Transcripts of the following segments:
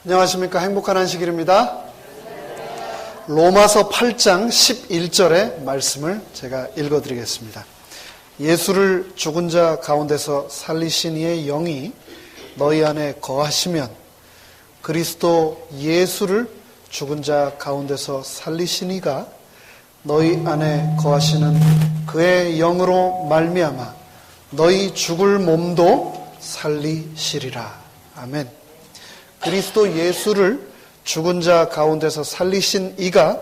안녕하십니까. 행복한 안식일입니다. 로마서 8장 11절의 말씀을 제가 읽어드리겠습니다. 예수를 죽은 자 가운데서 살리신 이의 영이 너희 안에 거하시면 그리스도 예수를 죽은 자 가운데서 살리신 이가 너희 안에 거하시는 그의 영으로 말미암아 너희 죽을 몸도 살리시리라. 아멘. 그리스도 예수를 죽은 자 가운데서 살리신 이가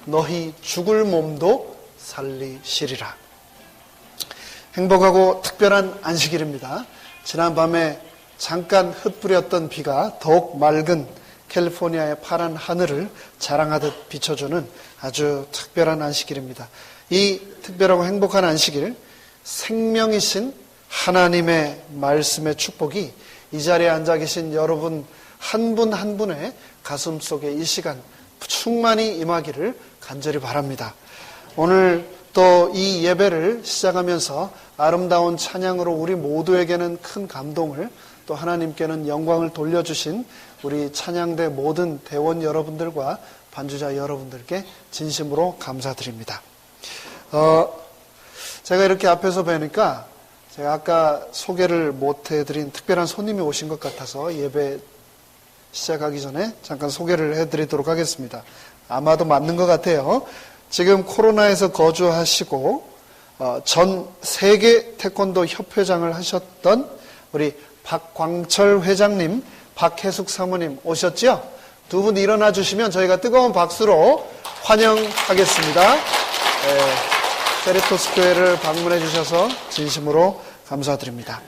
너희 죽을 몸도 살리시리라. 행복하고 특별한 안식일입니다. 지난밤에 잠깐 흩뿌렸던 비가 더욱 맑은 캘리포니아의 파란 하늘을 자랑하듯 비춰주는 아주 특별한 안식일입니다. 이 특별하고 행복한 안식일, 생명이신 하나님의 말씀의 축복이 이 자리에 앉아 계신 여러분 한 분 한 분의 가슴 속에 이 시간 충만히 임하기를 간절히 바랍니다. 오늘 또 이 예배를 시작하면서 아름다운 찬양으로 우리 모두에게는 큰 감동을, 또 하나님께는 영광을 돌려주신 우리 찬양대 모든 대원 여러분들과 반주자 여러분들께 진심으로 감사드립니다. 제가 이렇게 앞에서 뵈니까 제가 아까 소개를 못 해드린 특별한 손님이 오신 것 같아서 예배 시작하기 전에 잠깐 소개를 해드리도록 하겠습니다. 아마도 맞는 것 같아요. 지금 코로나에서 거주하시고 전 세계 태권도 협회장을 하셨던 우리 박광철 회장님, 박혜숙 사모님 오셨죠? 두 분 일어나 주시면 저희가 뜨거운 박수로 환영하겠습니다. 세리토스 교회를 방문해 주셔서 진심으로 감사드립니다.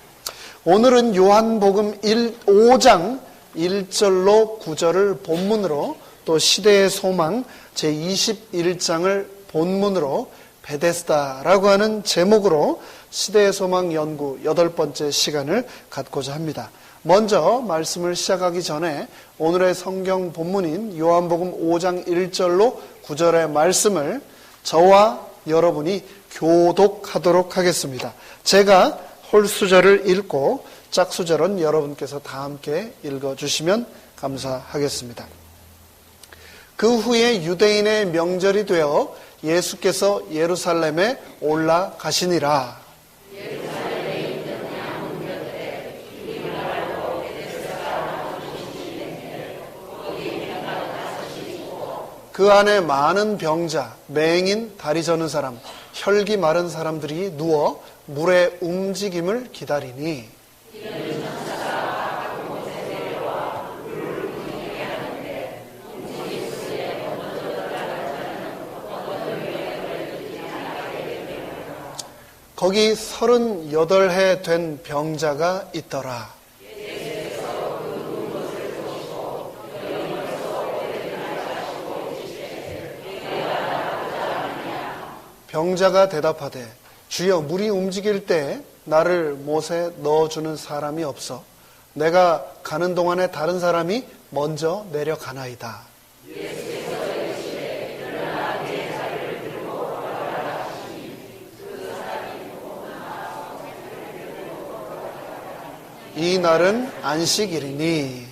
오늘은 요한복음 5장 1절로 9절을 본문으로, 또 시대의 소망 제21장을 본문으로 베데스다라고 하는 제목으로 시대의 소망 연구 8번째 시간을 갖고자 합니다. 먼저 말씀을 시작하기 전에 오늘의 성경 본문인 요한복음 5장 1절로 9절의 말씀을 저와 여러분이 교독하도록 하겠습니다. 제가 홀수절을 읽고 짝수절은 여러분께서 다 함께 읽어주시면 감사하겠습니다. 그 후에 유대인의 명절이 되어 예수께서 예루살렘에 올라가시니라. 그 안에 많은 병자, 맹인, 다리 저는 사람, 혈기 마른 사람들이 누워 물의 움직임을 기다리니 거기 38해 된 병자가 있더라. 병자가 대답하되 주여, 물이 움직일 때 나를 못에 넣어주는 사람이 없어 내가 가는 동안에 다른 사람이 먼저 내려가나이다. 이 날은 안식일이니.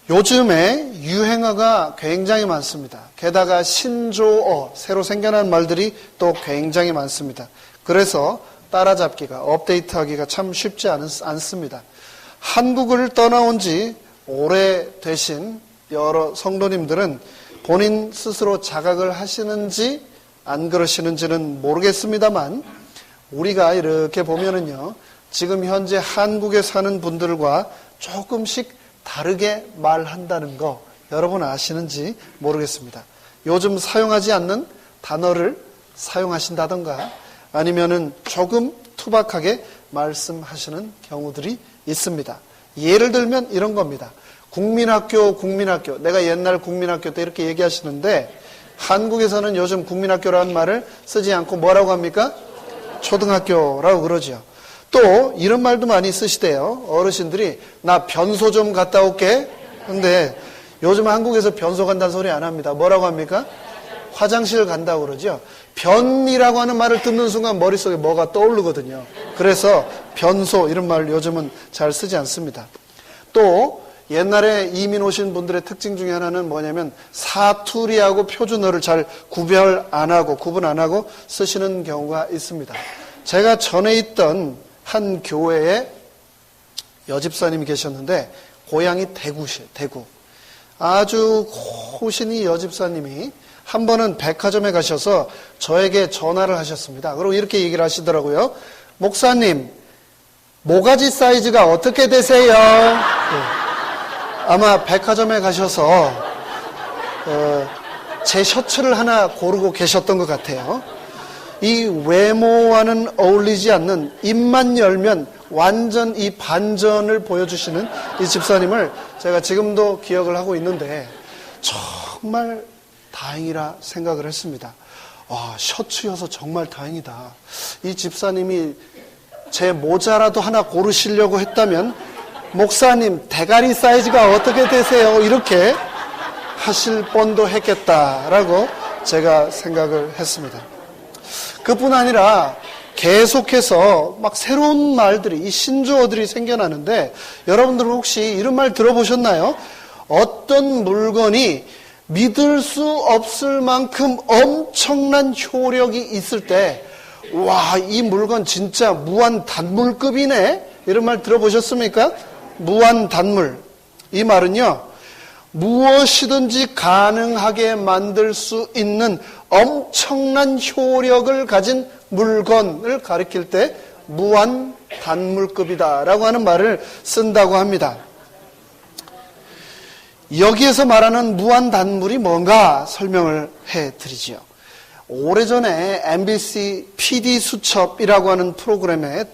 요즘에 유행어가 굉장히 많습니다. 게다가 신조어, 새로 생겨난 말들이 또 굉장히 많습니다. 그래서 따라잡기가, 업데이트하기가 참 쉽지 않습니다. 한국을 떠나온 지 오래되신 여러 성도님들은 본인 스스로 자각을 하시는지 안 그러시는지는 모르겠습니다만, 우리가 이렇게 보면은요, 지금 현재 한국에 사는 분들과 조금씩 다르게 말한다는 거 여러분 아시는지 모르겠습니다. 요즘 사용하지 않는 단어를 사용하신다던가 아니면은 조금 투박하게 말씀하시는 경우들이 있습니다. 예를 들면 이런 겁니다. 국민학교. 내가 옛날 국민학교 때 이렇게 얘기하시는데, 한국에서는 요즘 국민학교라는 말을 쓰지 않고 뭐라고 합니까? 초등학교라고 그러죠. 또 이런 말도 많이 쓰시대요. 어르신들이 나 변소 좀 갔다 올게. 근데 요즘 한국에서 변소 간다는 소리 안 합니다. 뭐라고 합니까? 화장실 간다고 그러죠. 변이라고 하는 말을 듣는 순간 머릿속에 뭐가 떠오르거든요. 그래서 변소 이런 말을 요즘은 잘 쓰지 않습니다. 또 옛날에 이민 오신 분들의 특징 중에 하나는 뭐냐면 사투리하고 표준어를 잘 구분 안 하고 쓰시는 경우가 있습니다. 제가 전에 있던 한 교회에 여집사님이 계셨는데 고향이 대구시에요. 대구. 아주 고신 이 여집사님이 한 번은 백화점에 가셔서 저에게 전화를 하셨습니다. 그리고 이렇게 얘기를 하시더라고요. 목사님, 모가지 사이즈가 어떻게 되세요? 네. 아마 백화점에 가셔서 제 셔츠를 하나 고르고 계셨던 것 같아요. 이 외모와는 어울리지 않는 입만 열면 완전 이 반전을 보여주시는 이 집사님을 제가 지금도 기억을 하고 있는데 정말 다행이라 생각을 했습니다. 와, 셔츠여서 정말 다행이다. 이 집사님이 제 모자라도 하나 고르시려고 했다면 목사님, 대가리 사이즈가 어떻게 되세요? 이렇게 하실 뻔도 했겠다라고 제가 생각을 했습니다. 그뿐 아니라 계속해서 막 새로운 말들이, 이 신조어들이 생겨나는데 여러분들은 혹시 이런 말 들어보셨나요? 어떤 물건이 믿을 수 없을 만큼 엄청난 효력이 있을 때, 와, 이 물건 진짜 무한 단물급이네? 이런 말 들어보셨습니까? 무한 단물. 이 말은요, 무엇이든지 가능하게 만들 수 있는 엄청난 효력을 가진 물건을 가리킬 때 무한 단물급이다라고 하는 말을 쓴다고 합니다. 여기에서 말하는 무한 단물이 뭔가 설명을 해드리지요. 오래전에 MBC PD 수첩이라고 하는 프로그램에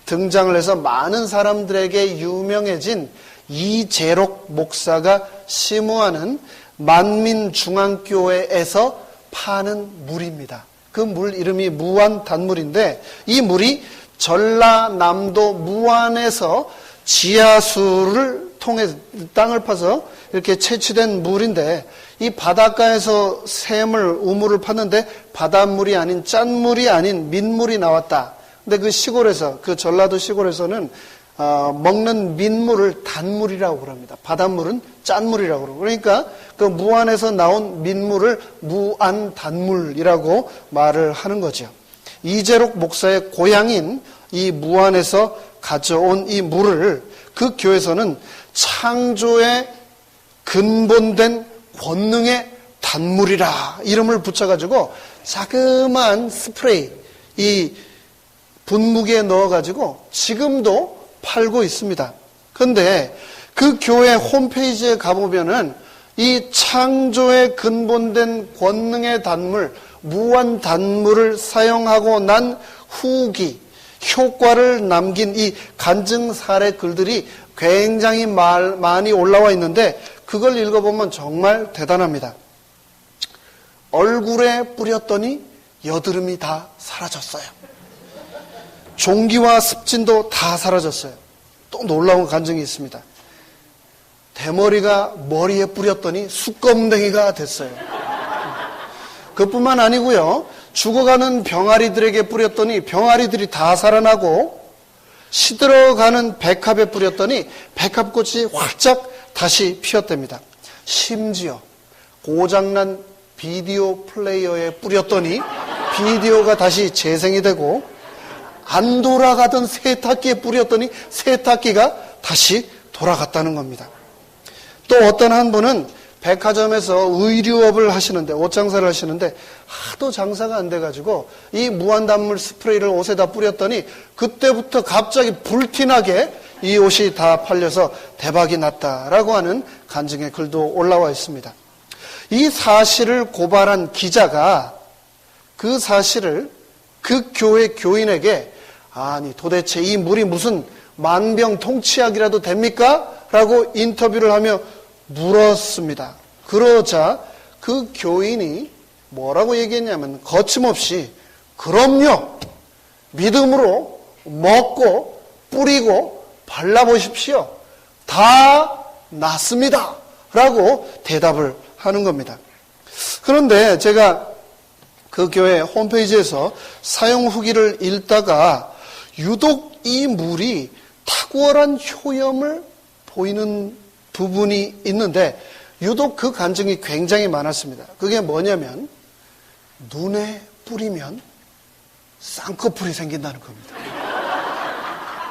등장을 해서 많은 사람들에게 유명해진 이재록 목사가 심우하는 만민중앙교회에서 파는 물입니다. 그 물 이름이 무한단물인데 이 물이 전라남도 무안에서 지하수를 통해 땅을 파서 이렇게 채취된 물인데 이 바닷가에서 샘을 우물을 팠는데 바닷물이 아닌 짠물이 아닌 민물이 나왔다. 근데 그 시골에서, 그 전라도 시골에서는 먹는 민물을 단물이라고 그럽니다. 바닷물은 짠물이라고 그러고. 그러니까 그 무안에서 나온 민물을 무안단물이라고 말을 하는 거죠. 이재록 목사의 고향인 이 무안에서 가져온 이 물을 그 교회에서는 창조의 근본된 권능의 단물이라 이름을 붙여가지고 자그마한 스프레이, 이 분무기에 넣어가지고 지금도 팔고 있습니다. 그런데 그 교회 홈페이지에 가보면은 이 창조의 근본된 권능의 단물, 무한 단물을 사용하고 난 후기, 효과를 남긴 이 간증 사례 글들이 굉장히 많이 올라와 있는데 그걸 읽어보면 정말 대단합니다. 얼굴에 뿌렸더니 여드름이 다 사라졌어요. 종기와 습진도 다 사라졌어요. 또 놀라운 간증이 있습니다. 대머리가 머리에 뿌렸더니 수검댕이가 됐어요. 그뿐만 아니고요. 죽어가는 병아리들에게 뿌렸더니 병아리들이 다 살아나고 시들어가는 백합에 뿌렸더니 백합꽃이 활짝 다시 피었답니다. 심지어 고장난 비디오 플레이어에 뿌렸더니 비디오가 다시 재생이 되고 안 돌아가던 세탁기에 뿌렸더니 세탁기가 다시 돌아갔다는 겁니다. 또 어떤 한 분은 백화점에서 의류업을 하시는데, 옷 장사를 하시는데 하도 장사가 안 돼가지고 이 무한단물 스프레이를 옷에다 뿌렸더니 그때부터 갑자기 불티나게 이 옷이 다 팔려서 대박이 났다라고 하는 간증의 글도 올라와 있습니다. 이 사실을 고발한 기자가 그 사실을 그 교회 교인에게 아니 도대체 이 물이 무슨 만병통치약이라도 됩니까? 라고 인터뷰를 하며 물었습니다. 그러자 그 교인이 뭐라고 얘기했냐면 거침없이 그럼요, 믿음으로 먹고 뿌리고 발라보십시오. 다 낫습니다. 라고 대답을 하는 겁니다. 그런데 제가 그 교회 홈페이지에서 사용 후기를 읽다가 유독 이 물이 탁월한 효염을 보이는 부분이 있는데 유독 그 간증이 굉장히 많았습니다. 그게 뭐냐면 눈에 뿌리면 쌍꺼풀이 생긴다는 겁니다.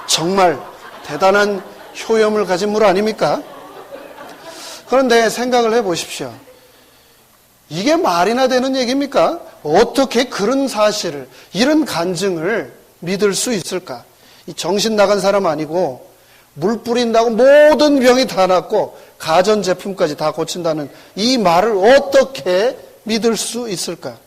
정말 대단한 효염을 가진 물 아닙니까? 그런데 생각을 해보십시오. 이게 말이나 되는 얘기입니까? 어떻게 그런 사실을, 이런 간증을 믿을 수 있을까? 이 정신 나간 사람 아니고 물 뿌린다고 모든 병이 다 낫고 가전제품까지 다 고친다는 이 말을 어떻게 믿을 수 있을까?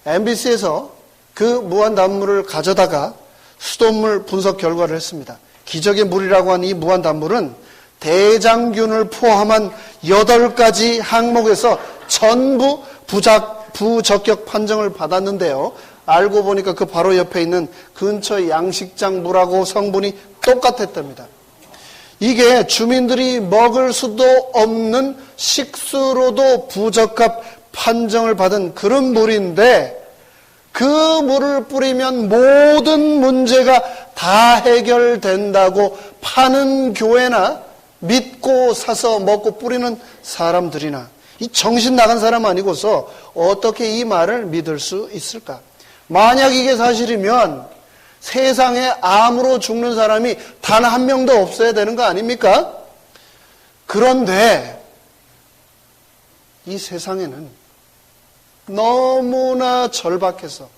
MBC에서 그 무한단물을 가져다가 수돗물 분석 결과를 했습니다. 기적의 물이라고 하는 이 무한단물은 대장균을 포함한 8가지 항목에서 전부 부적격 판정을 받았는데요. 알고 보니까 그 바로 옆에 있는 근처 양식장 물하고 성분이 똑같았답니다. 이게 주민들이 먹을 수도 없는 식수로도 부적합 판정을 받은 그런 물인데 그 물을 뿌리면 모든 문제가 다 해결된다고 파는 교회나 믿고 사서 먹고 뿌리는 사람들이나 이 정신 나간 사람 아니고서 어떻게 이 말을 믿을 수 있을까? 만약 이게 사실이면 세상에 암으로 죽는 사람이 단 한 명도 없어야 되는 거 아닙니까? 그런데 이 세상에는 너무나 절박해서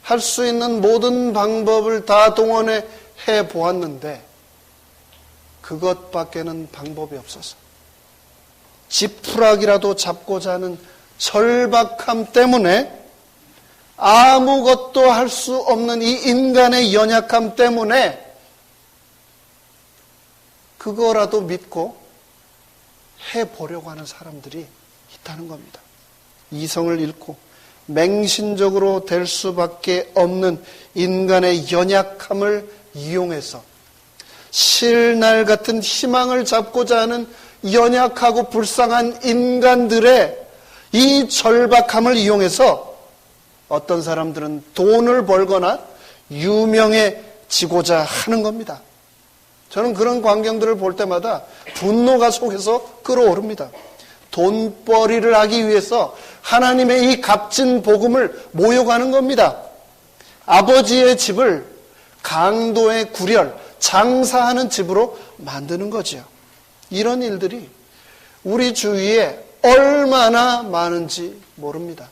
할 수 있는 모든 방법을 다 동원해 보았는데 그것밖에는 방법이 없어서 지푸라기라도 잡고자 하는 절박함 때문에 아무것도 할 수 없는 이 인간의 연약함 때문에 그거라도 믿고 해보려고 하는 사람들이 있다는 겁니다. 이성을 잃고 맹신적으로 될 수밖에 없는 인간의 연약함을 이용해서 실날 같은 희망을 잡고자 하는 연약하고 불쌍한 인간들의 이 절박함을 이용해서 어떤 사람들은 돈을 벌거나 유명해지고자 하는 겁니다. 저는 그런 광경들을 볼 때마다 분노가 속에서 끓어오릅니다. 돈벌이를 하기 위해서 하나님의 이 값진 복음을 모욕하는 겁니다. 아버지의 집을 강도의 구렬, 장사하는 집으로 만드는 거죠. 이런 일들이 우리 주위에 얼마나 많은지 모릅니다.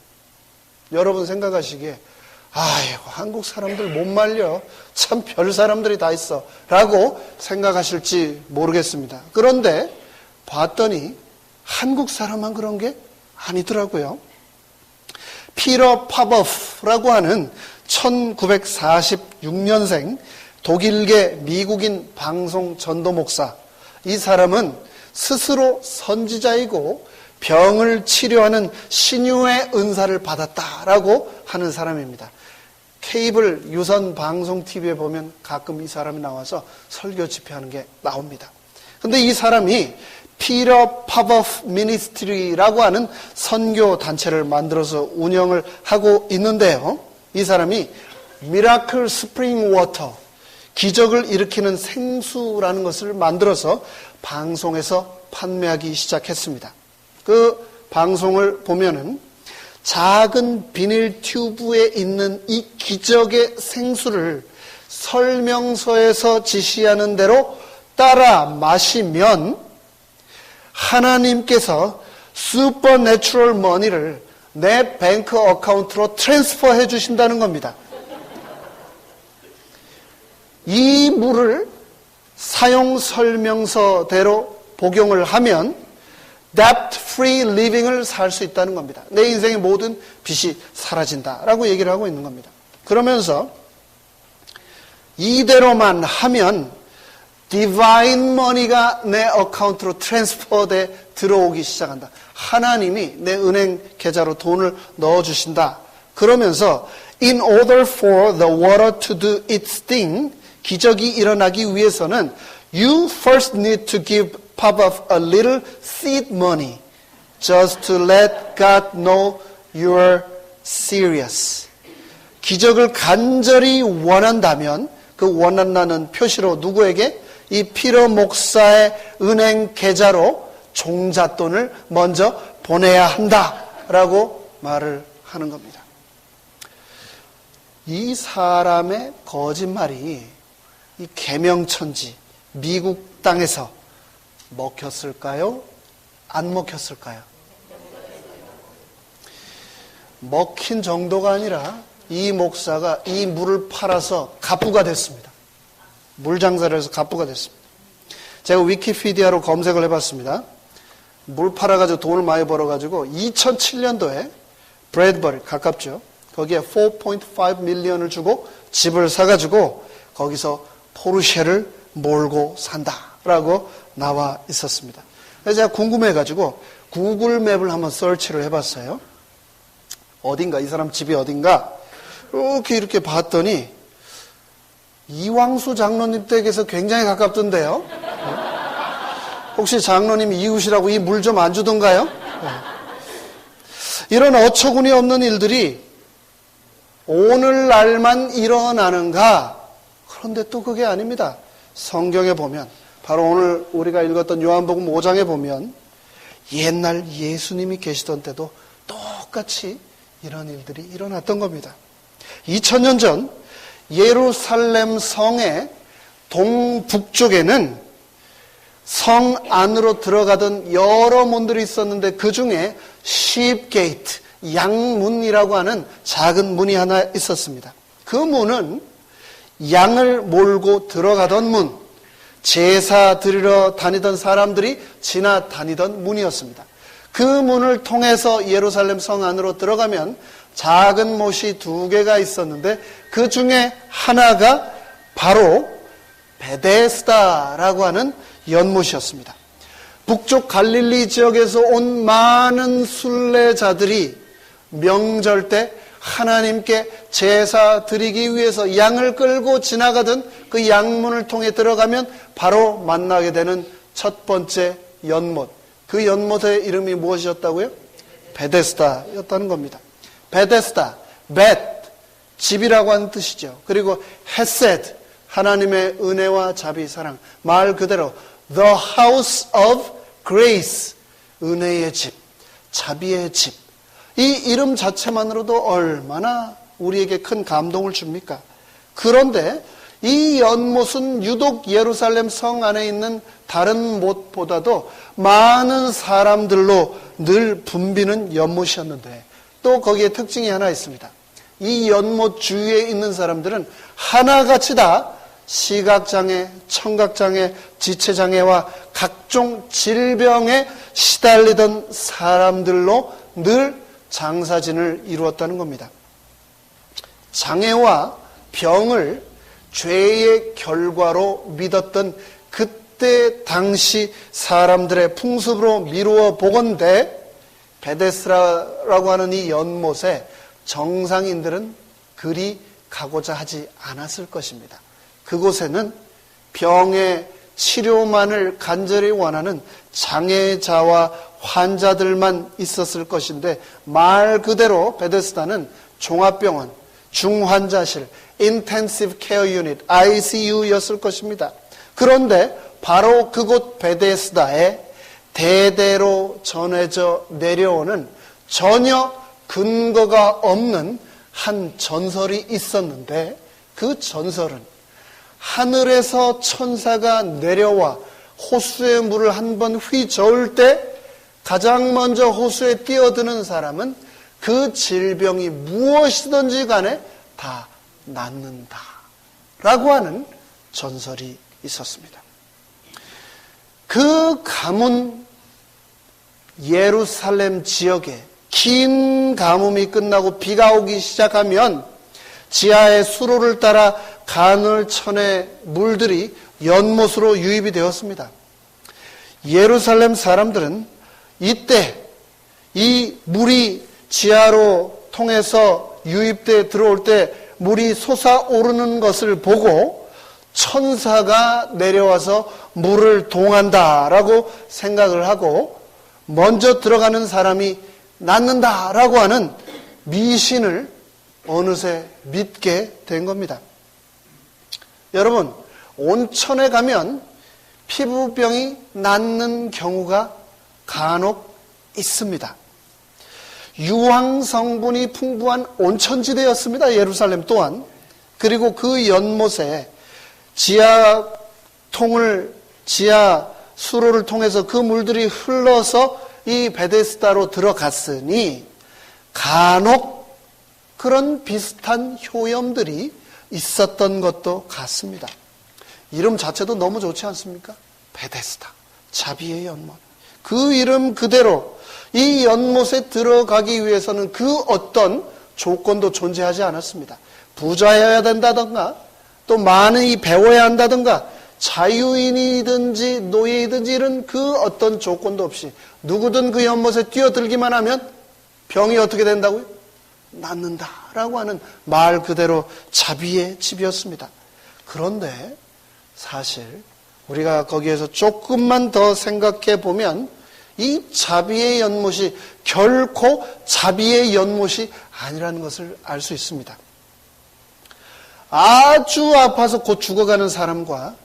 여러분 생각하시기에 아이고 한국 사람들 못 말려 참 별 사람들이 다 있어 라고 생각하실지 모르겠습니다. 그런데 봤더니 한국 사람만 그런 게 아니더라고요. 피터 파버프라고 하는 1946년생 독일계 미국인 방송 전도 목사, 이 사람은 스스로 선지자이고 병을 치료하는 신유의 은사를 받았다라고 하는 사람입니다. 케이블 유선 방송 TV에 보면 가끔 이 사람이 나와서 설교 집회하는 게 나옵니다. 근데 이 사람이 피터 파버프 미니스트리라고 하는 선교 단체를 만들어서 운영을 하고 있는데요. 이 사람이 미라클 스프링 워터, 기적을 일으키는 생수라는 것을 만들어서 방송에서 판매하기 시작했습니다. 그 방송을 보면은 작은 비닐 튜브에 있는 이 기적의 생수를 설명서에서 지시하는 대로 따라 마시면 하나님께서 슈퍼내추럴 머니를 내 뱅크 어카운트로 트랜스퍼 해 주신다는 겁니다. 이 물을 사용 설명서대로 복용을 하면 debt-free living을 살 수 있다는 겁니다. 내 인생의 모든 빚이 사라진다라고 얘기를 하고 있는 겁니다. 그러면서 이대로만 하면 divine money가 내 어카운트로 트랜스퍼돼 들어오기 시작한다. 하나님이 내 은행 계좌로 돈을 넣어주신다. 그러면서 in order for the water to do its thing, 기적이 일어나기 위해서는 you first need to give Papav a little seed money just to let God know you're serious. 기적을 간절히 원한다면 그 원한다는 표시로 누구에게? 이 피러 목사의 은행 계좌로 종잣돈을 먼저 보내야 한다라고 말을 하는 겁니다. 이 사람의 거짓말이 이 계명천지 미국 땅에서 먹혔을까요? 안 먹혔을까요? 먹힌 정도가 아니라 이 목사가 이 물을 팔아서 갑부가 됐습니다. 물 장사를 해서 갑부가 됐습니다. 제가 위키피디아로 검색을 해봤습니다. 물 팔아가지고 돈을 많이 벌어가지고 2007년도에 브래드버리 가깝죠. 거기에 4.5 밀리언을 주고 집을 사가지고 거기서 포르쉐를 몰고 산다라고 나와 있었습니다. 그래서 제가 궁금해가지고 구글 맵을 한번 서치를 해봤어요. 어딘가, 이 사람 집이 어딘가 이렇게 봤더니 이왕수 장로님 댁에서 굉장히 가깝던데요. 혹시 장로님 이웃이라고 이 물 좀 안 주던가요? 이런 어처구니 없는 일들이 오늘날만 일어나는가? 그런데 또 그게 아닙니다. 성경에 보면, 바로 오늘 우리가 읽었던 요한복음 5장에 보면 옛날 예수님이 계시던 때도 똑같이 이런 일들이 일어났던 겁니다. 2000년 전 예루살렘 성의 동북쪽에는 성 안으로 들어가던 여러 문들이 있었는데 그 중에 sheep gate, 양문이라고 하는 작은 문이 하나 있었습니다. 그 문은 양을 몰고 들어가던 문, 제사 드리러 다니던 사람들이 지나다니던 문이었습니다. 그 문을 통해서 예루살렘 성 안으로 들어가면 작은 못이 2개가 있었는데 그 중에 하나가 바로 베데스다라고 하는 연못이었습니다. 북쪽 갈릴리 지역에서 온 많은 순례자들이 명절 때 하나님께 제사 드리기 위해서 양을 끌고 지나가던 그 양문을 통해 들어가면 바로 만나게 되는 첫 번째 연못. 그 연못의 이름이 무엇이었다고요? 베데스다였다는 겁니다. 베데스다, 벳, 집이라고 하는 뜻이죠. 그리고 헤세드, 하나님의 은혜와 자비, 사랑. 말 그대로 The house of grace, 은혜의 집, 자비의 집. 이 이름 자체만으로도 얼마나 우리에게 큰 감동을 줍니까? 그런데 이 연못은 유독 예루살렘 성 안에 있는 다른 못보다도 많은 사람들로 늘 붐비는 연못이었는데 또 거기에 특징이 하나 있습니다. 이 연못 주위에 있는 사람들은 하나같이 다 시각장애, 청각장애, 지체장애와 각종 질병에 시달리던 사람들로 늘 장사진을 이루었다는 겁니다. 장애와 병을 죄의 결과로 믿었던 그때 당시 사람들의 풍습으로 미루어 보건대 베데스다라고 하는 이 연못에 정상인들은 그리 가고자 하지 않았을 것입니다. 그곳에는 병의 치료만을 간절히 원하는 장애자와 환자들만 있었을 것인데 말 그대로 베데스다는 종합병원, 중환자실, Intensive Care Unit, ICU였을 것입니다. 그런데 바로 그곳 베데스다에 대대로 전해져 내려오는 전혀 근거가 없는 한 전설이 있었는데 그 전설은 하늘에서 천사가 내려와 호수의 물을 한번 휘저을 때 가장 먼저 호수에 뛰어드는 사람은 그 질병이 무엇이든지 간에 다 낫는다 라고 하는 전설이 있었습니다. 그 가문 예루살렘 지역에 긴 가뭄이 끝나고 비가 오기 시작하면 지하의 수로를 따라 간헐천의 물들이 연못으로 유입이 되었습니다. 예루살렘 사람들은 이때 이 물이 지하로 통해서 유입돼 들어올 때 물이 솟아오르는 것을 보고 천사가 내려와서 물을 동한다라고 생각을 하고 먼저 들어가는 사람이 낫는다라고 하는 미신을 어느새 믿게 된 겁니다. 여러분, 온천에 가면 피부병이 낫는 경우가 간혹 있습니다. 유황 성분이 풍부한 온천지대였습니다. 예루살렘 또한. 그리고 그 연못에 지하 수로를 통해서 그 물들이 흘러서 이 베데스다로 들어갔으니 간혹 그런 비슷한 효염들이 있었던 것도 같습니다. 이름 자체도 너무 좋지 않습니까? 베데스다, 자비의 연못. 그 이름 그대로 이 연못에 들어가기 위해서는 그 어떤 조건도 존재하지 않았습니다. 부자여야 된다던가, 또 많이 배워야 한다던가, 자유인이든지 노예이든지 이런 그 어떤 조건도 없이 누구든 그 연못에 뛰어들기만 하면 병이 어떻게 된다고요? 낫는다라고 하는 말 그대로 자비의 집이었습니다. 그런데 사실 우리가 거기에서 조금만 더 생각해 보면 이 자비의 연못이 결코 자비의 연못이 아니라는 것을 알 수 있습니다. 아주 아파서 곧 죽어가는 사람과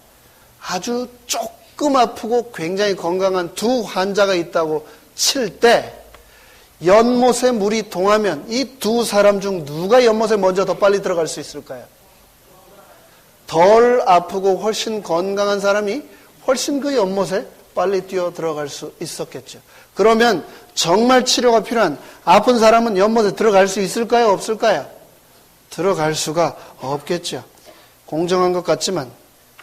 아주 조금 아프고 굉장히 건강한 두 환자가 있다고 칠 때 연못에 물이 동하면 이 두 사람 중 누가 연못에 먼저 더 빨리 들어갈 수 있을까요? 덜 아프고 훨씬 건강한 사람이 훨씬 그 연못에 빨리 뛰어 들어갈 수 있었겠죠. 그러면 정말 치료가 필요한 아픈 사람은 연못에 들어갈 수 있을까요? 없을까요? 들어갈 수가 없겠죠. 공정한 것 같지만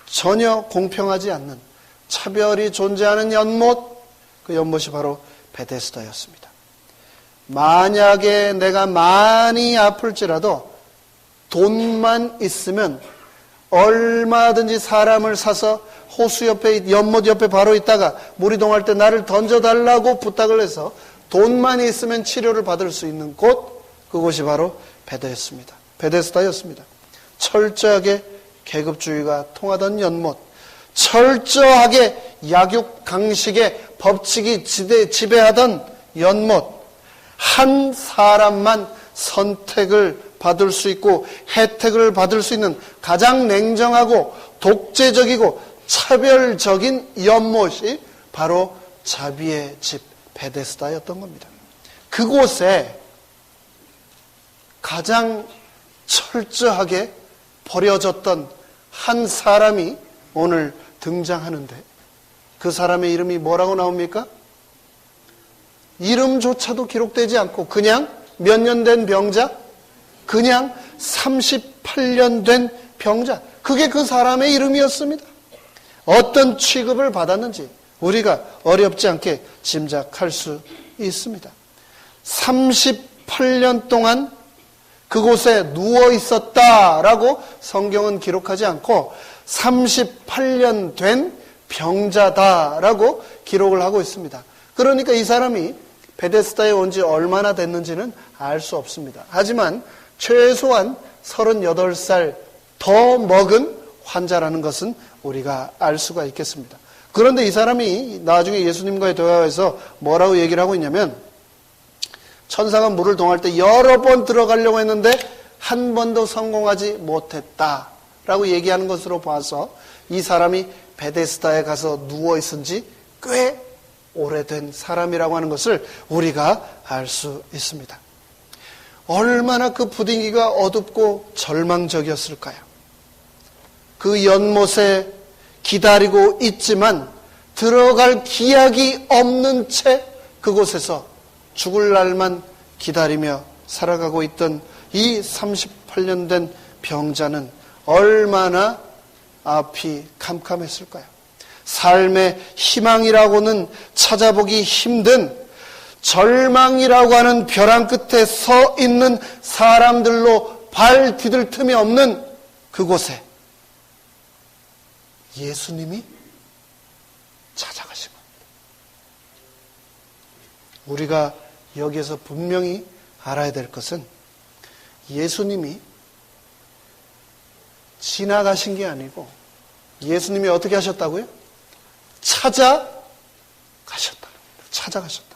전혀 공평하지 않는 차별이 존재하는 연못, 그 연못이 바로 베데스다였습니다. 만약에 내가 많이 아플지라도 돈만 있으면 얼마든지 사람을 사서 호수 옆에, 연못 옆에 바로 있다가 물이 동할 때 나를 던져달라고 부탁을 해서 돈만 있으면 치료를 받을 수 있는 곳, 그곳이 바로 베데스다였습니다. 철저하게 계급주의가 통하던 연못, 철저하게 약육강식의 법칙이 지배하던 연못, 한 사람만 선택을 받을 수 있고 혜택을 받을 수 있는 가장 냉정하고 독재적이고 차별적인 연못이 바로 자비의 집 베데스다였던 겁니다. 그곳에 가장 철저하게 버려졌던 한 사람이 오늘 등장하는데 그 사람의 이름이 뭐라고 나옵니까? 이름조차도 기록되지 않고 그냥 몇 년 된 병자? 그냥 38년 된 병자. 그게 그 사람의 이름이었습니다. 어떤 취급을 받았는지 우리가 어렵지 않게 짐작할 수 있습니다. 38년 동안 그곳에 누워 있었다라고 성경은 기록하지 않고 38년 된 병자다라고 기록을 하고 있습니다. 그러니까 이 사람이 베데스다에 온 지 얼마나 됐는지는 알 수 없습니다. 하지만 최소한 38살 더 먹은 환자라는 것은 우리가 알 수가 있겠습니다. 그런데 이 사람이 나중에 예수님과의 대화에서 뭐라고 얘기를 하고 있냐면 천사가 물을 동할 때 여러 번 들어가려고 했는데 한 번도 성공하지 못했다라고 얘기하는 것으로 봐서 이 사람이 베데스다에 가서 누워 있은 지 꽤 오래된 사람이라고 하는 것을 우리가 알 수 있습니다. 얼마나 그 분위기가 어둡고 절망적이었을까요? 그 연못에 기다리고 있지만 들어갈 기약이 없는 채 그곳에서 죽을 날만 기다리며 살아가고 있던 이 38년 된 병자는 얼마나 앞이 캄캄했을까요? 삶의 희망이라고는 찾아보기 힘든 절망이라고 하는 벼랑 끝에 서 있는 사람들로 발 디딜 틈이 없는 그곳에 예수님이 찾아가신 겁니다. 우리가 여기에서 분명히 알아야 될 것은 예수님이 지나가신 게 아니고 예수님이 어떻게 하셨다고요? 찾아가셨다.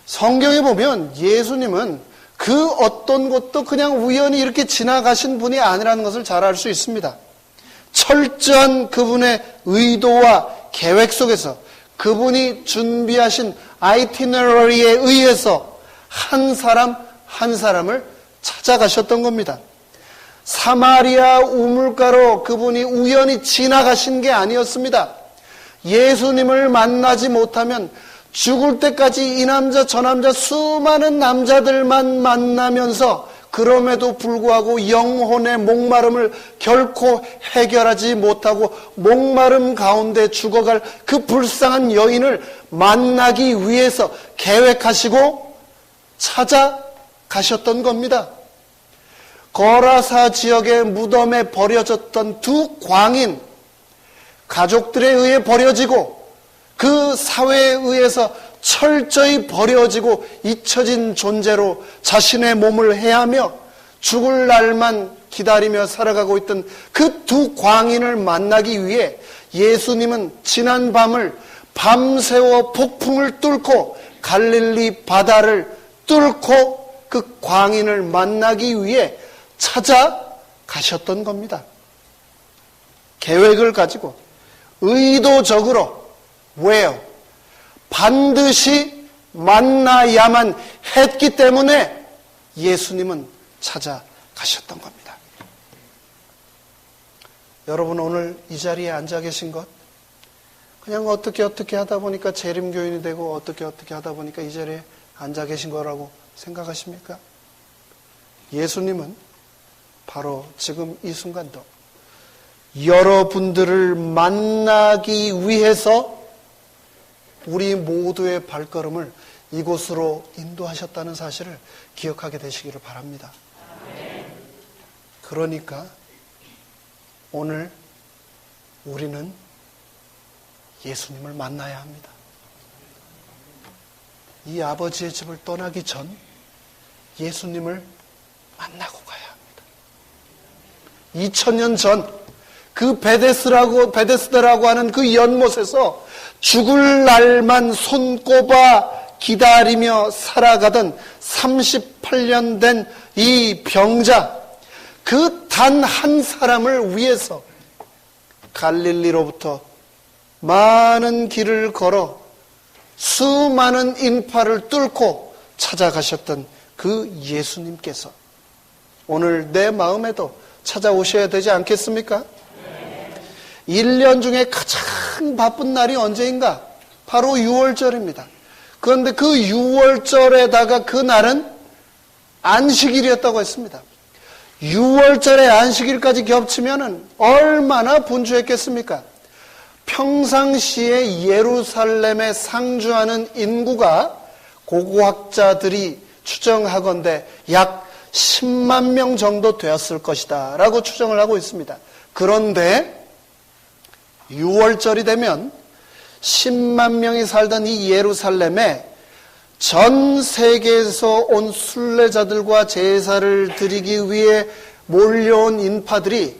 성경에 보면 예수님은 그 어떤 것도 그냥 우연히 이렇게 지나가신 분이 아니라는 것을 잘 알 수 있습니다. 철저한 그분의 의도와 계획 속에서 그분이 준비하신 아이티너러리에 의해서 한 사람 한 사람을 찾아가셨던 겁니다. 사마리아 우물가로 그분이 우연히 지나가신 게 아니었습니다. 예수님을 만나지 못하면 죽을 때까지 이 남자 저 남자 수많은 남자들만 만나면서 그럼에도 불구하고 영혼의 목마름을 결코 해결하지 못하고 목마름 가운데 죽어갈 그 불쌍한 여인을 만나기 위해서 계획하시고 찾아가셨던 겁니다. 거라사 지역의 무덤에 버려졌던 두 광인, 가족들에 의해 버려지고 그 사회에 의해서 철저히 버려지고 잊혀진 존재로 자신의 몸을 해하며 죽을 날만 기다리며 살아가고 있던 그 두 광인을 만나기 위해 예수님은 지난 밤을 밤새워 폭풍을 뚫고 갈릴리 바다를 뚫고 그 광인을 만나기 위해 찾아가셨던 겁니다. 계획을 가지고 의도적으로 왜요? 반드시 만나야만 했기 때문에 예수님은 찾아가셨던 겁니다. 여러분 오늘 이 자리에 앉아 계신 것 그냥 어떻게 하다 보니까 재림교인이 되고 어떻게 하다 보니까 이 자리에 앉아 계신 거라고 생각하십니까? 예수님은 바로 지금 이 순간도 여러분들을 만나기 위해서 우리 모두의 발걸음을 이곳으로 인도하셨다는 사실을 기억하게 되시기를 바랍니다. 그러니까 오늘 우리는 예수님을 만나야 합니다. 이 아버지의 집을 떠나기 전 예수님을 만나고 가야 합니다. 2000년 전 그 베데스다라고 하는 그 연못에서 죽을 날만 손꼽아 기다리며 살아가던 38년 된 이 병자, 그 단 한 사람을 위해서 갈릴리로부터 많은 길을 걸어 수많은 인파를 뚫고 찾아가셨던 그 예수님께서 오늘 내 마음에도 찾아오셔야 되지 않겠습니까? 1년 중에 가장 바쁜 날이 언제인가? 바로 6월절입니다. 그런데 그 6월절에다가 그 날은 안식일이었다고 했습니다. 6월절에 안식일까지 겹치면 얼마나 분주했겠습니까? 평상시에 예루살렘에 상주하는 인구가 고고학자들이 추정하건대 약 10만 명 정도 되었을 것이다 라고 추정을 하고 있습니다. 그런데 6월절이 되면 10만 명이 살던 이 예루살렘에 전 세계에서 온 순례자들과 제사를 드리기 위해 몰려온 인파들이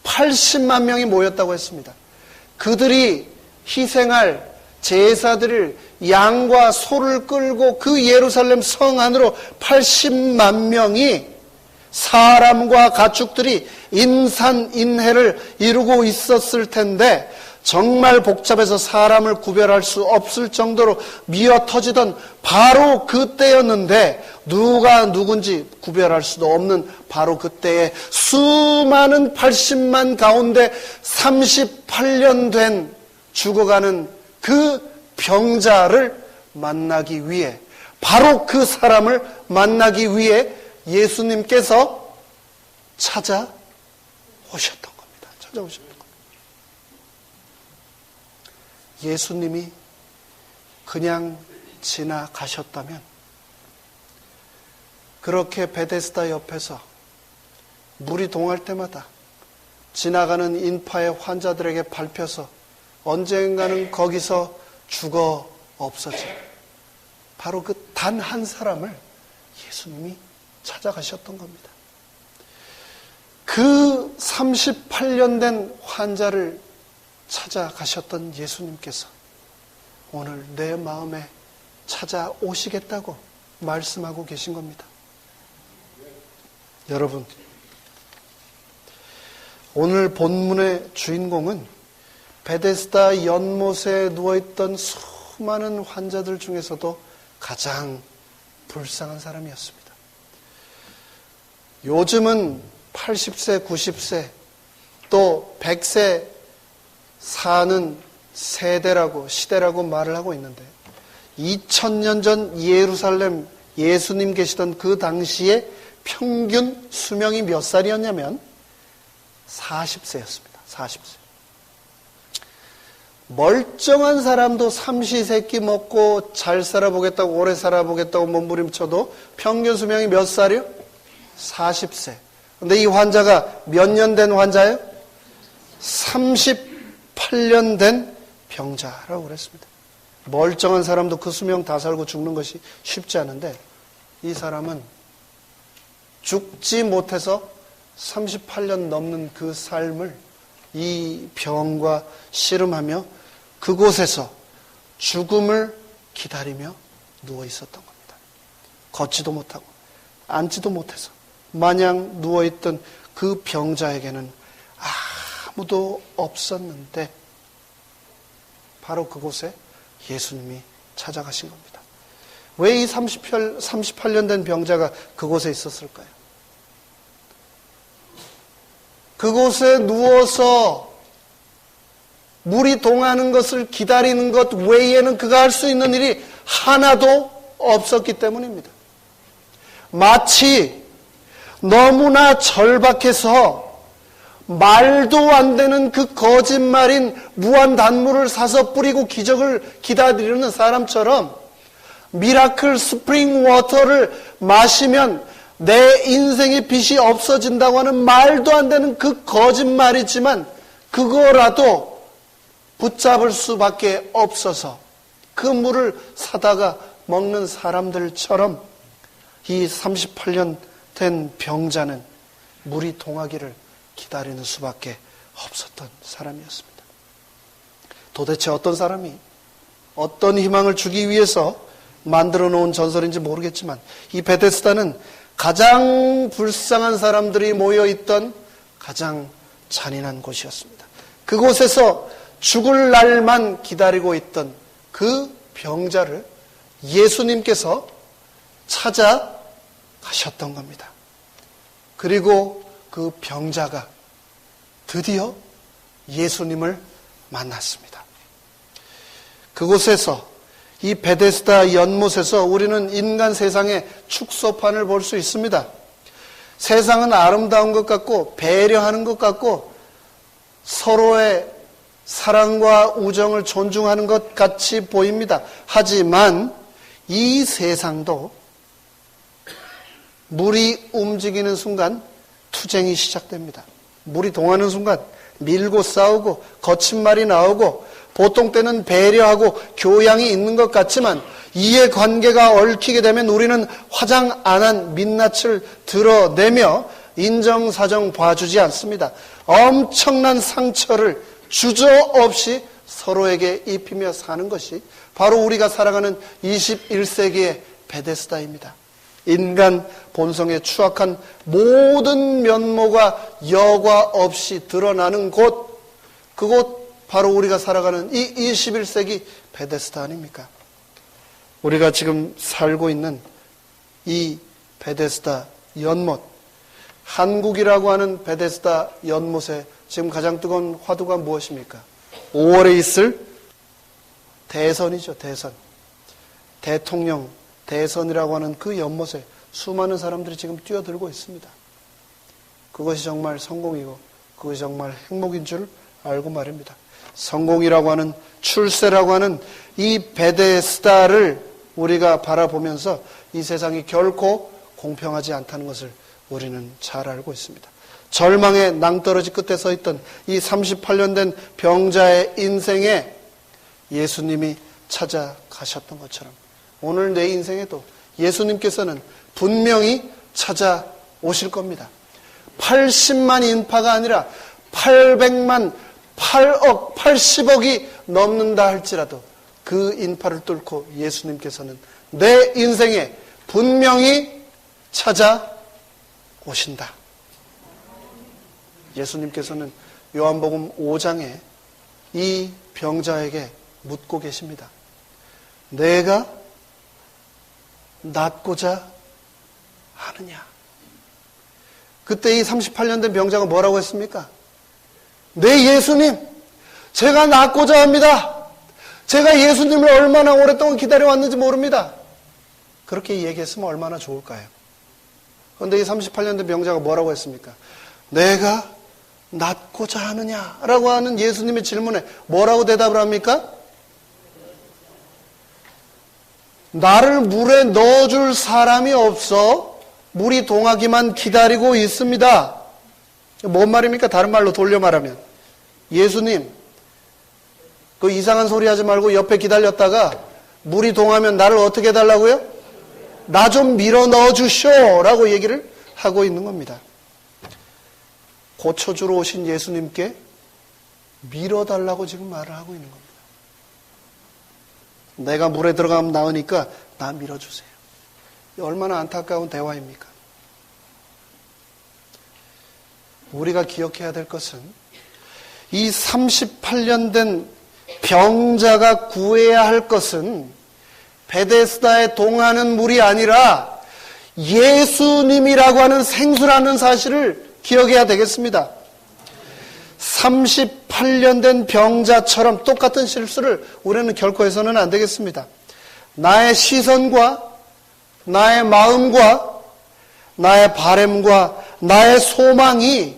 80만 명이 모였다고 했습니다. 그들이 희생할 제사들을 양과 소를 끌고 그 예루살렘 성 안으로 80만 명이 사람과 가축들이 인산인해를 이루고 있었을 텐데 정말 복잡해서 사람을 구별할 수 없을 정도로 미어터지던 바로 그때였는데 누가 누군지 구별할 수도 없는 바로 그때에 수많은 80만 가운데 38년 된 죽어가는 그 병자를 만나기 위해 바로 그 사람을 만나기 위해 예수님께서 찾아오셨던 겁니다. 찾아오셨던 겁니다. 예수님이 그냥 지나가셨다면 그렇게 베데스다 옆에서 물이 동할 때마다 지나가는 인파의 환자들에게 밟혀서 언젠가는 거기서 죽어 없어질 바로 그 단 한 사람을 예수님이 찾아가셨던 겁니다. 그 38년 된 환자를 찾아가셨던 예수님께서 오늘 내 마음에 찾아오시겠다고 말씀하고 계신 겁니다. 여러분, 오늘 본문의 주인공은 베데스다 연못에 누워있던 수많은 환자들 중에서도 가장 불쌍한 사람이었습니다. 요즘은 80세, 90세, 또 100세 사는 세대라고, 시대라고 말을 하고 있는데 2000년 전 예루살렘 예수님 계시던 그 당시에 평균 수명이 몇 살이었냐면 40세였습니다. 40세. 멀쩡한 사람도 삼시세끼 먹고 잘 살아보겠다고, 오래 살아보겠다고 몸부림쳐도 평균 수명이 몇 살이요? 40세. 근데 이 환자가 몇 년 된 환자예요? 38년 된 병자라고 그랬습니다. 멀쩡한 사람도 그 수명 다 살고 죽는 것이 쉽지 않은데 이 사람은 죽지 못해서 38년 넘는 그 삶을 이 병과 씨름하며 그곳에서 죽음을 기다리며 누워 있었던 겁니다. 걷지도 못하고 앉지도 못해서 마냥 누워있던 그 병자에게는 아무도 없었는데 바로 그곳에 예수님이 찾아가신 겁니다. 왜 이 38년 된 병자가 그곳에 있었을까요? 그곳에 누워서 물이 동하는 것을 기다리는 것 외에는 그가 할 수 있는 일이 하나도 없었기 때문입니다. 마치 너무나 절박해서 말도 안 되는 그 거짓말인 무한단물을 사서 뿌리고 기적을 기다리는 사람처럼 미라클 스프링 워터를 마시면 내 인생의 빚이 없어진다고 하는 말도 안 되는 그 거짓말이지만 그거라도 붙잡을 수밖에 없어서 그 물을 사다가 먹는 사람들처럼 이 38년 된 병자는 물이 동하기를 기다리는 수밖에 없었던 사람이었습니다. 도대체 어떤 사람이 어떤 희망을 주기 위해서 만들어 놓은 전설인지 모르겠지만 이 베데스다는 가장 불쌍한 사람들이 모여있던 가장 잔인한 곳이었습니다. 그곳에서 죽을 날만 기다리고 있던 그 병자를 예수님께서 찾아가셨던 겁니다. 그리고 그 병자가 드디어 예수님을 만났습니다. 그곳에서 이 베데스다 연못에서 우리는 인간 세상의 축소판을 볼 수 있습니다. 세상은 아름다운 것 같고 배려하는 것 같고 서로의 사랑과 우정을 존중하는 것 같이 보입니다. 하지만 이 세상도 물이 움직이는 순간 투쟁이 시작됩니다. 물이 동하는 순간 밀고 싸우고 거친 말이 나오고 보통 때는 배려하고 교양이 있는 것 같지만 이해관계가 얽히게 되면 우리는 화장 안 한 민낯을 드러내며 인정사정 봐주지 않습니다. 엄청난 상처를 주저없이 서로에게 입히며 사는 것이 바로 우리가 살아가는 21세기의 베데스다입니다. 인간 본성의 추악한 모든 면모가 여과 없이 드러나는 곳, 그곳 바로 우리가 살아가는 이 21세기 베데스다 아닙니까? 우리가 지금 살고 있는 이 베데스다 연못, 한국이라고 하는 베데스다 연못에 지금 가장 뜨거운 화두가 무엇입니까? 5월에 있을 대선이죠. 대선. 대통령 대선이라고 하는 그 연못에 수많은 사람들이 지금 뛰어들고 있습니다. 그것이 정말 성공이고 그것이 정말 행복인 줄 알고 말입니다. 성공이라고 하는, 출세라고 하는 이 베데스다를 우리가 바라보면서 이 세상이 결코 공평하지 않다는 것을 우리는 잘 알고 있습니다. 절망의 낭떠러지 끝에 서 있던 이 38년 된 병자의 인생에 예수님이 찾아가셨던 것처럼 오늘 내 인생에도 예수님께서는 분명히 찾아오실 겁니다. 80만 인파가 아니라 800만, 8억, 80억이 넘는다 할지라도 그 인파를 뚫고 예수님께서는 내 인생에 분명히 찾아오신다. 예수님께서는 요한복음 5장에 이 병자에게 묻고 계십니다. 내가 낫고자 하느냐? 그때 이 38년 된 병자가 뭐라고 했습니까? 네, 예수님, 제가 낫고자 합니다. 제가 예수님을 얼마나 오랫동안 기다려왔는지 모릅니다. 그렇게 얘기했으면 얼마나 좋을까요? 그런데 이 38년 된 병자가 뭐라고 했습니까? 내가 낫고자 하느냐? 라고 하는 예수님의 질문에 뭐라고 대답을 합니까? 나를 물에 넣어줄 사람이 없어 물이 동하기만 기다리고 있습니다. 뭔 말입니까? 다른 말로 돌려 말하면, 예수님, 그 이상한 소리 하지 말고 옆에 기다렸다가 물이 동하면 나를 어떻게 해달라고요? 나 좀 밀어 넣어주쇼! 라고 얘기를 하고 있는 겁니다. 고쳐주러 오신 예수님께 밀어달라고 지금 말을 하고 있는 겁니다. 내가 물에 들어가면 나으니까 나 밀어주세요. 얼마나 안타까운 대화입니까? 우리가 기억해야 될 것은 이 38년 된 병자가 구해야 할 것은 베데스다에 동하는 물이 아니라 예수님이라고 하는 생수라는 사실을 기억해야 되겠습니다. 38년 된 병자처럼 똑같은 실수를 우리는 결코 해서는 안 되겠습니다. 나의 시선과 나의 마음과 나의 바램과 나의 소망이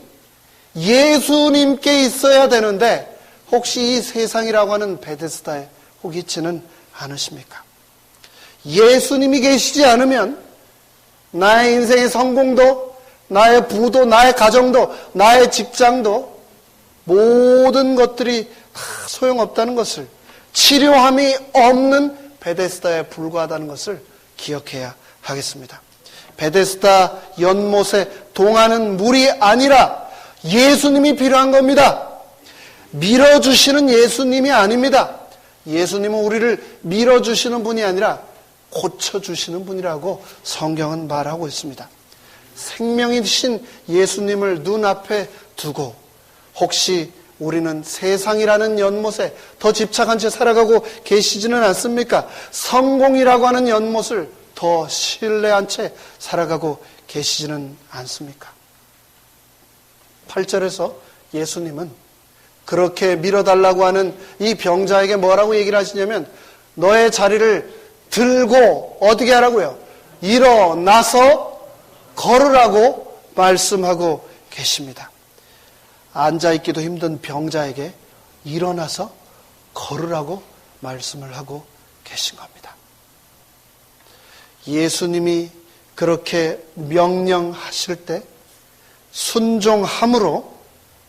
예수님께 있어야 되는데 혹시 이 세상이라고 하는 베데스다에 혹 있지는 않으십니까? 예수님이 계시지 않으면 나의 인생의 성공도, 나의 부도, 나의 가정도, 나의 직장도 모든 것들이 다 소용없다는 것을, 치료함이 없는 베데스다에 불과하다는 것을 기억해야 하겠습니다. 베데스다 연못에 동하는 물이 아니라 예수님이 필요한 겁니다. 밀어주시는 예수님이 아닙니다. 예수님은 우리를 밀어주시는 분이 아니라 고쳐주시는 분이라고 성경은 말하고 있습니다. 생명이신 예수님을 눈앞에 두고 혹시 우리는 세상이라는 연못에 더 집착한 채 살아가고 계시지는 않습니까? 성공이라고 하는 연못을 더 신뢰한 채 살아가고 계시지는 않습니까? 8절에서 예수님은 그렇게 밀어달라고 하는 이 병자에게 뭐라고 얘기를 하시냐면 너의 자리를 들고 어떻게 하라고요? 일어나서 걸으라고 말씀하고 계십니다. 앉아있기도 힘든 병자에게 일어나서 걸으라고 말씀을 하고 계신 겁니다. 예수님이 그렇게 명령하실 때 순종함으로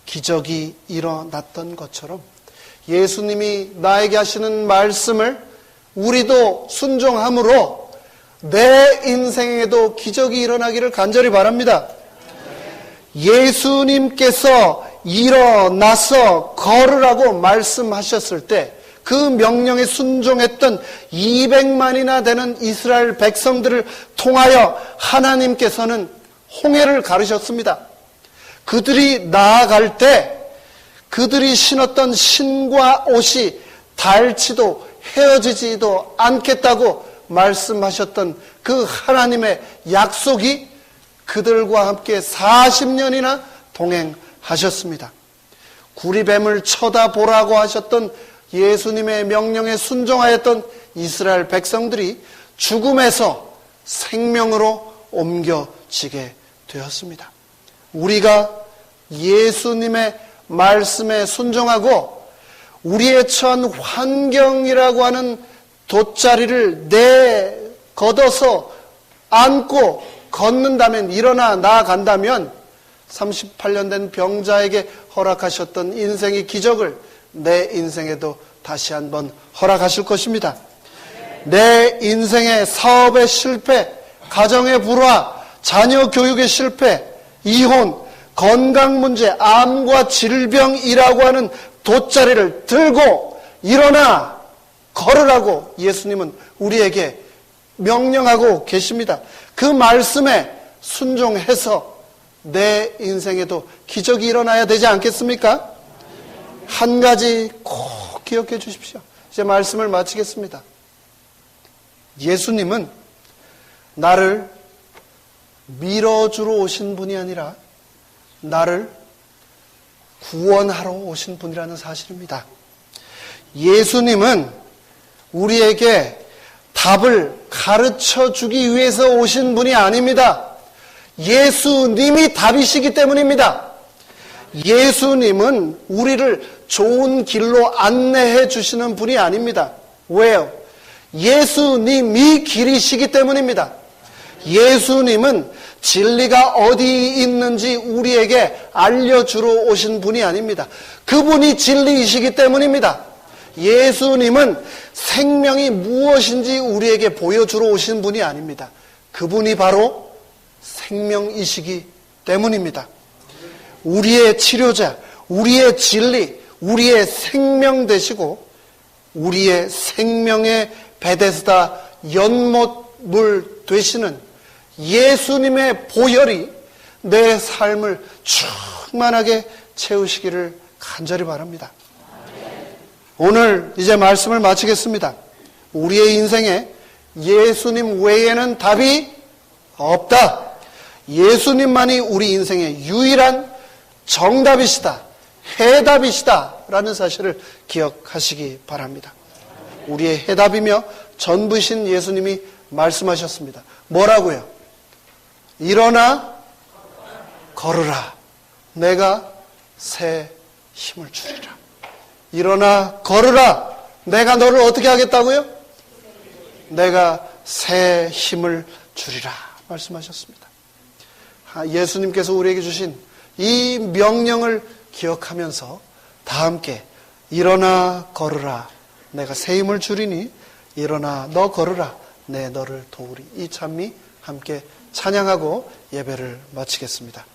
기적이 일어났던 것처럼 예수님이 나에게 하시는 말씀을 우리도 순종함으로 내 인생에도 기적이 일어나기를 간절히 바랍니다. 예수님께서 일어나서 걸으라고 말씀하셨을 때 그 명령에 순종했던 200만이나 되는 이스라엘 백성들을 통하여 하나님께서는 홍해를 가르셨습니다. 그들이 나아갈 때 그들이 신었던 신과 옷이 닳지도 헤어지지도 않겠다고 말씀하셨던 그 하나님의 약속이 그들과 함께 40년이나 동행하셨습니다. 구리뱀을 쳐다보라고 하셨던 예수님의 명령에 순종하였던 이스라엘 백성들이 죽음에서 생명으로 옮겨지게 되었습니다. 우리가 예수님의 말씀에 순종하고 우리의 처한 환경이라고 하는 돗자리를 걷어서 안고 걷는다면, 일어나 나아간다면 38년 된 병자에게 허락하셨던 인생의 기적을 내 인생에도 다시 한번 허락하실 것입니다. 내 인생의 사업의 실패, 가정의 불화, 자녀 교육의 실패, 이혼, 건강 문제, 암과 질병이라고 하는 돗자리를 들고 일어나 걸으라고 예수님은 우리에게 명령하고 계십니다. 그 말씀에 순종해서 내 인생에도 기적이 일어나야 되지 않겠습니까? 한 가지 꼭 기억해 주십시오. 이제 말씀을 마치겠습니다. 예수님은 나를 밀어주러 오신 분이 아니라 나를 구원하러 오신 분이라는 사실입니다. 예수님은 우리에게 답을 가르쳐 주기 위해서 오신 분이 아닙니다. 예수님이 답이시기 때문입니다. 예수님은 우리를 좋은 길로 안내해 주시는 분이 아닙니다. 왜요? 예수님이 길이시기 때문입니다. 예수님은 진리가 어디 있는지 우리에게 알려주러 오신 분이 아닙니다. 그분이 진리이시기 때문입니다. 예수님은 생명이 무엇인지 우리에게 보여주러 오신 분이 아닙니다. 그분이 바로 생명이시기 때문입니다. 우리의 치료자, 우리의 진리, 우리의 생명 되시고 우리의 생명의 베데스다 연못물 되시는 예수님의 보혈이 내 삶을 충만하게 채우시기를 간절히 바랍니다. 오늘 이제 말씀을 마치겠습니다. 우리의 인생에 예수님 외에는 답이 없다. 예수님만이 우리 인생의 유일한 정답이시다, 해답이시다 라는 사실을 기억하시기 바랍니다. 우리의 해답이며 전부신 예수님이 말씀하셨습니다. 뭐라고요? 일어나 걸으라. 내가 새 힘을 주리라. 일어나 걸으라. 내가 너를 어떻게 하겠다고요? 내가 새 힘을 주리라 말씀하셨습니다. 예수님께서 우리에게 주신 이 명령을 기억하면서 다 함께 일어나 걸으라. 내가 새 힘을 주리니 일어나 너 걸으라. 내 너를 도우리. 이 찬미 함께 찬양하고 예배를 마치겠습니다.